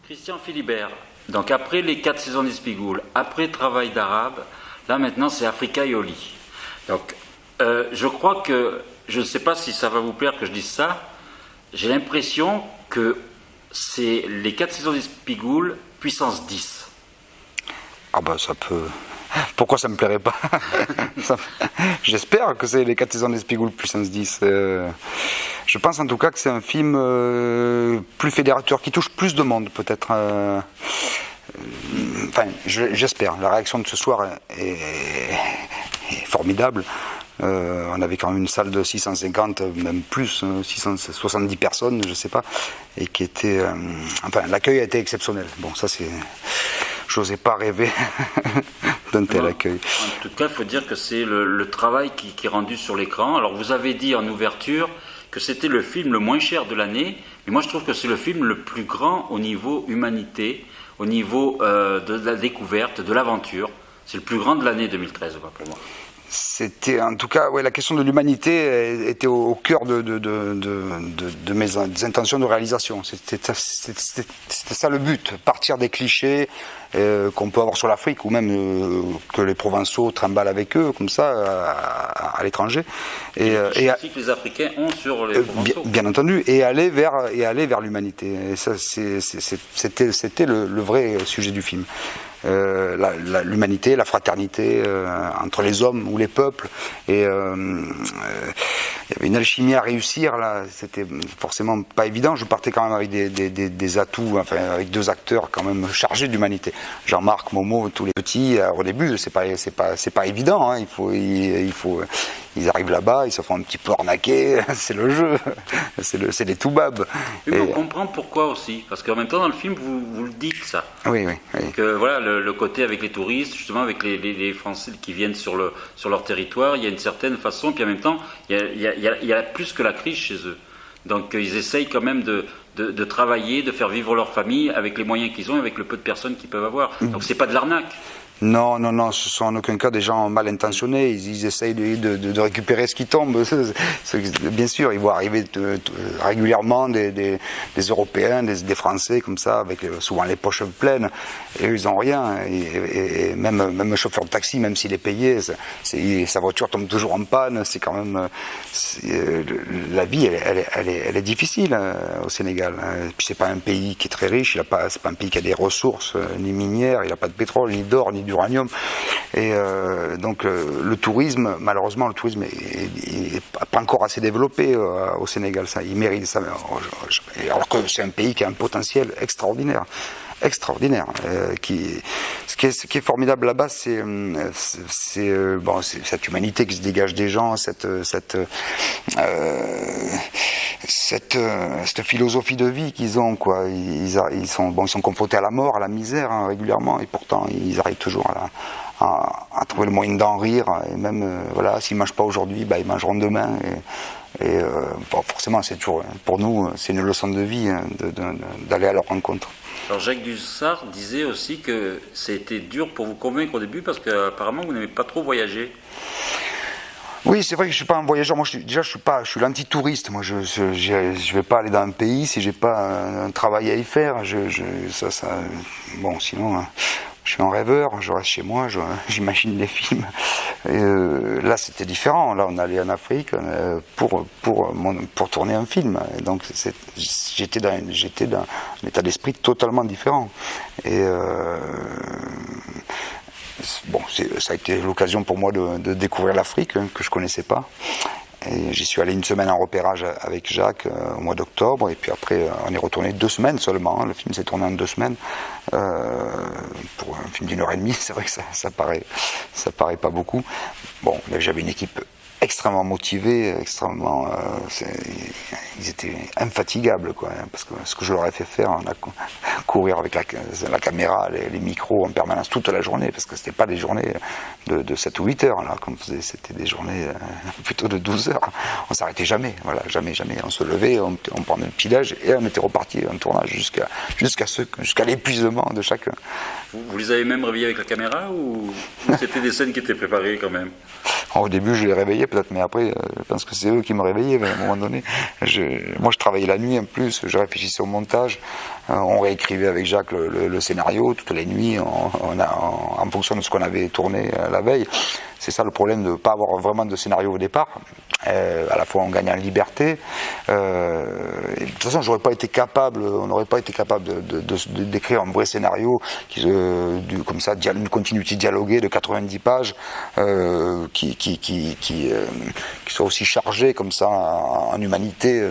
Christian Philibert. Donc après les 4 saisons d'Espigoul, après Travail d'Arabe, là maintenant c'est Africa Ioli. Donc je crois que, je ne sais pas si ça va vous plaire que je dise ça, j'ai l'impression que c'est les 4 saisons d'Espigoul puissance 10. Ah bah ça peut... Pourquoi ça me plairait pas? J'espère que c'est les 4 saisons d'Espigoul puissance 10. Je pense en tout cas que c'est un film plus fédérateur, qui touche plus de monde peut-être. Enfin, j'espère. La réaction de ce soir est formidable. On avait quand même une salle de 650, même plus, 670 personnes, je sais pas, et qui était... enfin, l'accueil a été exceptionnel. Bon, ça c'est... J'osais pas rêver d'un tel accueil. En tout cas, il faut dire que c'est le travail qui est rendu sur l'écran. Alors, vous avez dit en ouverture que c'était le film le moins cher de l'année, mais moi je trouve que c'est le film le plus grand au niveau humanité, au niveau de la découverte, de l'aventure. C'est le plus grand de l'année 2013, pour moi. C'était en tout cas, ouais, la question de l'humanité était au cœur de mes intentions de réalisation. C'était ça le but, partir des clichés qu'on peut avoir sur l'Afrique, ou même que les Provençaux trimballent avec eux, comme ça, à l'étranger. Et que les Africains ont sur les Provençaux. Bien entendu, et aller vers l'humanité. Et ça, c'était le vrai sujet du film. L'humanité, la fraternité entre les hommes ou les peuples, et il y avait une alchimie à réussir là, c'était forcément pas évident. Je partais quand même avec des atouts, enfin avec 2 acteurs quand même chargés d'humanité, Jean-Marc, Momo, tous les petits. Au début c'est pas évident, hein. Ils arrivent là-bas, ils se font un petit peu arnaquer, c'est le jeu, c'est les toubabs. Mais on comprend pourquoi aussi, parce qu'en même temps dans le film vous le dites ça. Oui. Que voilà, le côté avec les touristes, justement avec les Français qui viennent sur leur territoire, il y a une certaine façon, puis en même temps il y a plus que la crise chez eux. Donc ils essayent quand même de travailler, de faire vivre leur famille avec les moyens qu'ils ont, avec le peu de personnes qu'ils peuvent avoir. Donc c'est pas de l'arnaque. Non, ce sont en aucun cas des gens mal intentionnés. Ils essayent de récupérer ce qui tombe. Bien sûr, ils voient arriver régulièrement des Européens, des Français comme ça, avec souvent les poches pleines, et eux, ils n'ont rien. Et même le chauffeur de taxi, même s'il est payé, sa voiture tombe toujours en panne. C'est quand même... la vie, elle est difficile au Sénégal. Et puis c'est pas un pays qui est très riche, c'est pas un pays qui a des ressources, ni minières, il n'a pas de pétrole, ni d'or, ni d'uranium, et donc le tourisme, malheureusement, est pas encore assez développé au Sénégal. Ça, il mérite ça, alors que c'est un pays qui a un potentiel extraordinaire. Ce qui est formidable là-bas, c'est cette humanité qui se dégage des gens, cette philosophie de vie qu'ils ont, quoi. Ils sont confrontés à la mort, à la misère, hein, régulièrement, et pourtant ils arrivent toujours à trouver le moyen d'en rire, et même voilà, s'ils mangent pas aujourd'hui, ils mangeront demain. Et forcément, c'est toujours, pour nous, c'est une leçon de vie, hein, d'aller à leur rencontre. Alors Jacques Dussart disait aussi que c'était dur pour vous convaincre au début parce qu'apparemment vous n'aimez pas trop voyager. Oui, c'est vrai que je suis pas un voyageur. Moi, je suis l'anti-touriste. Moi, je vais pas aller dans un pays si j'ai pas un travail à y faire. Bon, sinon, je suis un rêveur. Je reste chez moi, j'imagine les films. Et là, c'était différent. Là, on allait en Afrique pour tourner un film. Et donc, j'étais dans un état d'esprit totalement différent. Et bon, ça a été l'occasion pour moi de découvrir l'Afrique, hein, que je connaissais pas. Et j'y suis allé une semaine en repérage avec Jacques au mois d'octobre, et puis après on est retourné 2 semaines seulement, hein. Le film s'est tourné en 2 semaines pour un film d'1h30. C'est vrai que ça paraît pas beaucoup. Bon, mais j'avais une équipe extrêmement motivés, ils étaient infatigables, quoi, parce que ce que je leur ai fait faire, on a courir avec la caméra, les micros en permanence toute la journée, parce que c'était pas des journées de 7 ou 8 heures, là, comme c'était des journées plutôt de 12 heures. On s'arrêtait jamais, voilà, jamais. On se levait, on prenait le petit-déj et on était reparti en tournage jusqu'à l'épuisement de chacun. Vous les avez même réveillés avec la caméra, ou c'était des scènes qui étaient préparées quand même? Au début, je les réveillais peut-être, mais après, je pense que c'est eux qui me réveillaient à un moment donné. Moi, je travaillais la nuit en plus, je réfléchissais au montage, on réécrivait avec Jacques le scénario toutes les nuits, en fonction de ce qu'on avait tourné la veille. C'est ça le problème de ne pas avoir vraiment de scénario au départ. À la fois on gagne en liberté. Et de toute façon, on n'aurait pas été capable d'écrire un vrai scénario comme ça, une continuité dialoguée de 90 pages qui soit aussi chargée comme ça en humanité.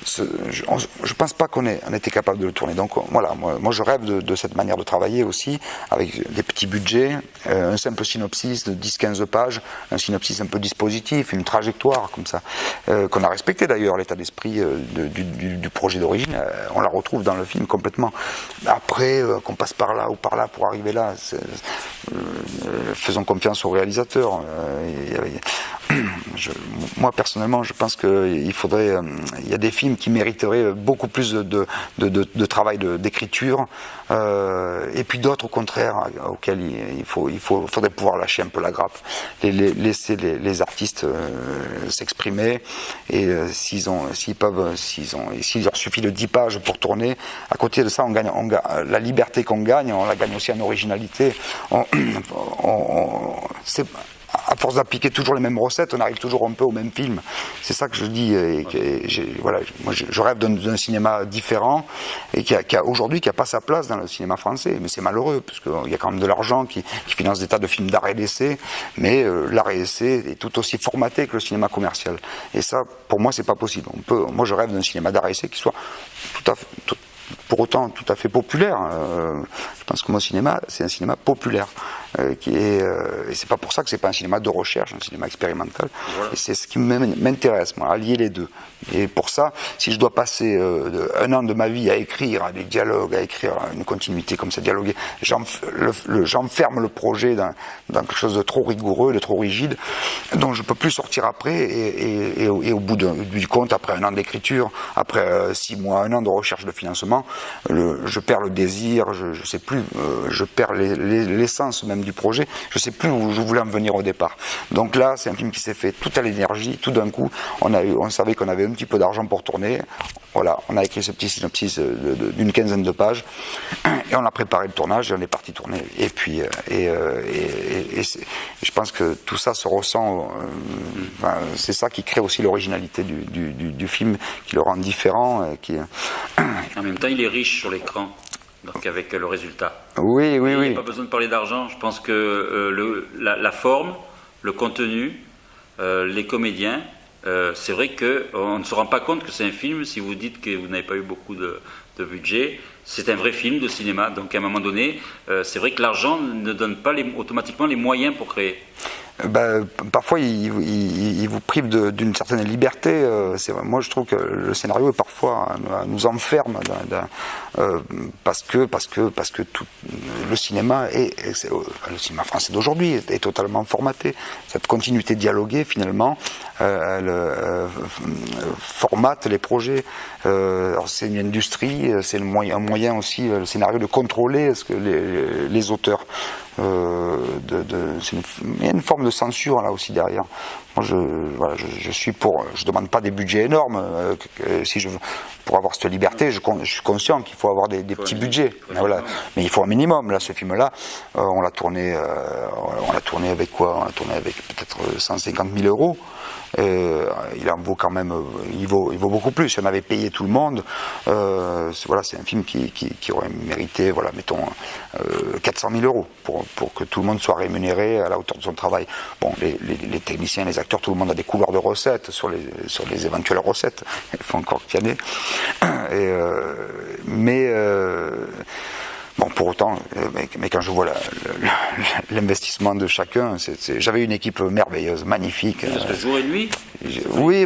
Je pense pas qu'on était capable de le tourner. Donc voilà, moi je rêve de cette manière de travailler aussi, avec des petits budgets, un simple synopsis de 10-15 pages, un synopsis un peu dispositif, une trajectoire comme ça, qu'on a respecté d'ailleurs, l'état d'esprit du projet d'origine, on la retrouve dans le film complètement. Après, qu'on passe par là ou par là pour arriver là, faisons confiance au réalisateur. Moi personnellement, je pense qu'il faudrait, il y a des films qui mériteraient beaucoup plus de travail d'écriture, et puis d'autres au contraire auxquels il faudrait pouvoir lâcher un peu la grappe, laisser les artistes s'exprimer, et s'il leur suffit de 10 pages pour tourner, à côté de ça on gagne la liberté qu'on gagne, on la gagne aussi en originalité. À force d'appliquer toujours les mêmes recettes, on arrive toujours un peu au même film. C'est ça que je dis. Moi, je rêve d'un cinéma différent et qui n'a pas sa place dans le cinéma français. Mais c'est malheureux, parce qu'il y a quand même de l'argent qui finance des tas de films d'art et d'essai, mais l'art et l'essai est tout aussi formaté que le cinéma commercial. Et ça, pour moi, c'est pas possible. Moi, je rêve d'un cinéma d'art et d'essai qui soit pour autant tout à fait populaire. Je pense que mon cinéma, c'est un cinéma populaire. Et c'est pas pour ça que c'est pas un cinéma de recherche, un cinéma expérimental. Voilà. Et c'est ce qui m'intéresse, moi, allier les deux. Et pour ça, si je dois passer un an de ma vie à écrire des dialogues, à écrire une continuité comme ça, dialoguer, j'enferme le projet dans quelque chose de trop rigoureux, de trop rigide, dont je peux plus sortir après. Et au bout du compte, après un an d'écriture, après 6 mois, un an de recherche de financement, je perds le désir, je sais plus, je perds l'essence même du projet, je sais plus où je voulais en venir au départ. Donc là, c'est un film qui s'est fait tout à l'énergie, tout d'un coup, on savait qu'on avait un petit peu d'argent pour tourner, voilà, on a écrit ce petit synopsis d'une 15aine de pages, et on a préparé le tournage, et on est parti tourner. Et puis, je pense que tout ça se ressent, c'est ça qui crée aussi l'originalité du film, qui le rend différent. En même temps, il est riche sur l'écran. Donc avec le résultat. Oui. Il n'y a pas besoin de parler d'argent. Je pense que la forme, le contenu, les comédiens, c'est vrai qu'on ne se rend pas compte que c'est un film si vous dites que vous n'avez pas eu beaucoup de budget. C'est un vrai film de cinéma. Donc à un moment donné, c'est vrai que l'argent ne donne pas automatiquement les moyens pour créer. Parfois il vous prive d'une certaine liberté. Moi je trouve que le scénario parfois nous enferme parce que tout le cinéma le cinéma français d'aujourd'hui est totalement formaté. Cette continuité dialoguée finalement elle formate les projets. Alors c'est une industrie, c'est un moyen aussi, le scénario, de contrôler ce que les auteurs. Il y a une forme de censure là aussi derrière. Moi, je suis pour. Je demande pas des budgets énormes. Pour avoir cette liberté, je suis conscient qu'il faut avoir des petits budgets. Voilà. Mais il faut un minimum. Là, ce film-là, on l'a tourné avec quoi? On l'a tourné avec peut-être 150 000 euros. Il en vaut quand même, il vaut beaucoup plus. Si on avait payé tout le monde, c'est un film qui aurait mérité, mettons 400 000 euros pour que tout le monde soit rémunéré à la hauteur de son travail. Bon, les techniciens, les acteurs, tout le monde a des couleurs de recettes sur les éventuelles recettes. Il faut encore qu'il y en ait. Bon, pour autant, mais quand je vois l'investissement de chacun, j'avais une équipe merveilleuse, magnifique. Parce que jour et nuit. Oui,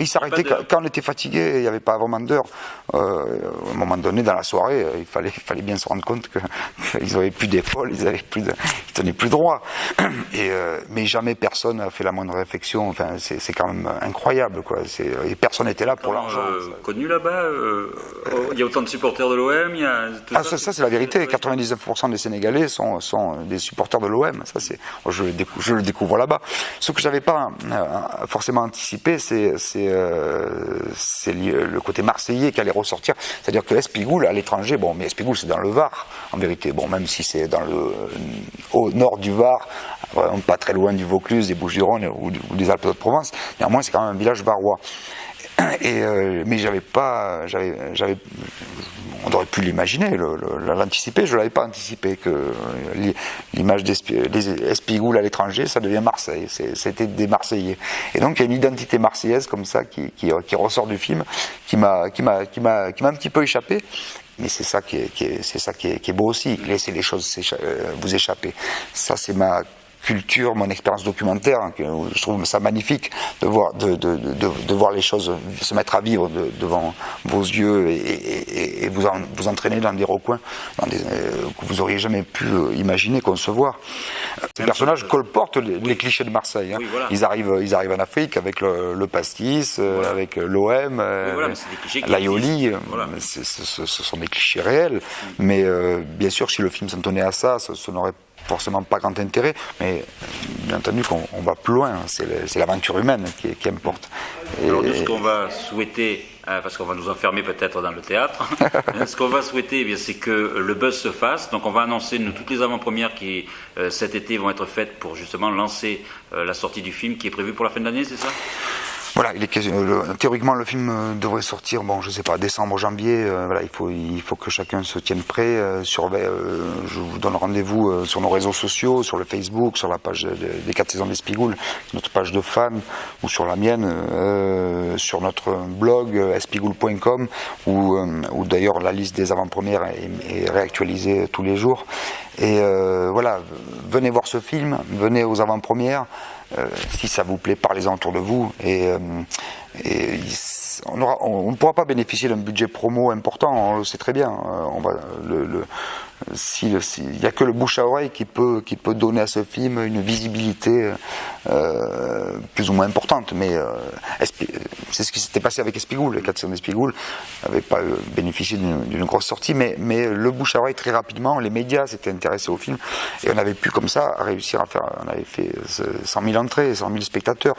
il s'arrêtait quand on était fatigué, il n'y avait pas vraiment d'heure. À un moment donné, dans la soirée, il fallait bien se rendre compte qu'ils n'avaient plus d'épaule, ils tenaient plus droit. Mais jamais personne n'a fait la moindre réflexion. Enfin, c'est quand même incroyable, quoi. Et personne n'était là pour l'argent. Connu là-bas, il y a autant de supporters de l'OM, il y a tout ça. c'est la vérité. 99% des Sénégalais sont des supporters de l'OM. Ça, je le découvre là-bas. Ce que j'avais pas forcément anticipé, c'est le côté marseillais qui allait ressortir. C'est-à-dire que Espigoul, à l'étranger, bon, mais Espigoul, c'est dans le Var, en vérité. Bon, même si c'est au nord du Var, vraiment pas très loin du Vaucluse, des Bouches-du-Rhône ou des Alpes-de-Provence, néanmoins, c'est quand même un village varois. Mais on aurait pu l'imaginer, l'anticiper. Je l'avais pas anticipé que l'image d'Espigoul à l'étranger, ça devient Marseille. C'était des Marseillais. Et donc il y a une identité marseillaise comme ça qui ressort du film, qui m'a un petit peu échappé. Mais c'est ça qui est beau aussi. Laisser les choses vous échapper. Ça, c'est ma culture, mon expérience documentaire, hein, je trouve ça magnifique de voir les choses se mettre à vivre devant vos yeux et vous entraîner dans des recoins que vous auriez jamais pu imaginer, concevoir. Ces personnages colportent les clichés de Marseille. Hein. Oui, voilà. Ils arrivent en Afrique avec le pastis, voilà. Avec l'OM, voilà, l'Aioli. Voilà. Ce sont des clichés réels. Mais bien sûr, si le film s'en tenait à ça, ce n'aurait forcément pas grand intérêt, mais bien entendu qu'on va plus loin, c'est l'aventure humaine qui importe. Alors nous, ce qu'on va souhaiter, parce qu'on va nous enfermer peut-être dans le théâtre, ce qu'on va souhaiter, eh bien, c'est que le buzz se fasse. Donc on va annoncer toutes les avant-premières qui cet été vont être faites pour justement lancer la sortie du film qui est prévue pour la fin de l'année, c'est ça ? Voilà, théoriquement le film devrait sortir, bon, je sais pas, décembre, janvier. Voilà, il faut que chacun se tienne prêt. Je vous donne rendez-vous sur nos réseaux sociaux, sur le Facebook, sur la page des 4 saisons d'Espigoul, notre page de fans, ou sur la mienne, sur notre blog espigoul.com, où d'ailleurs la liste des avant-premières est réactualisée tous les jours. Et voilà, venez voir ce film, venez aux avant-premières. Si ça vous plaît, parlez-en autour de vous. On ne pourra pas bénéficier d'un budget promo important, on le sait très bien. Il n'y a que le bouche à oreille qui peut donner à ce film une visibilité plus ou moins importante. Mais c'est ce qui s'était passé avec Espigoul. Les 4 saisons d'Espigoul n'avaient pas bénéficié d'une grosse sortie, mais le bouche à oreille, très rapidement, les médias s'étaient intéressés au film et on avait pu comme ça réussir à faire. On avait fait 100 000 entrées, 100 000 spectateurs.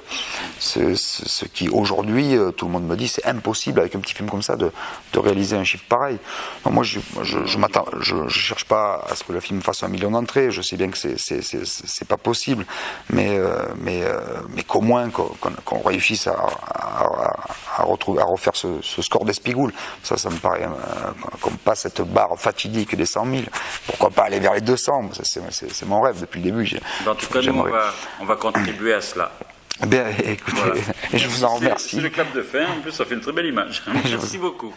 Ce qui aujourd'hui, tout le monde me dit, c'est impossible avec un petit film comme ça de réaliser un chiffre pareil. Donc moi, je cherche pas à ce que le film fasse 1 million d'entrées. Je sais bien que c'est pas possible, mais qu'au moins qu'on réussisse à refaire ce score d'Espigoul. Ça me paraît qu'on passe cette barre fatidique des 100 000. Pourquoi pas aller vers les 200 ? C'est mon rêve depuis le début. En tout cas, nous, on va contribuer à cela. Bien, écoutez, voilà. Je vous en remercie. C'est le clap de fin, en plus ça fait une très belle image. Merci beaucoup.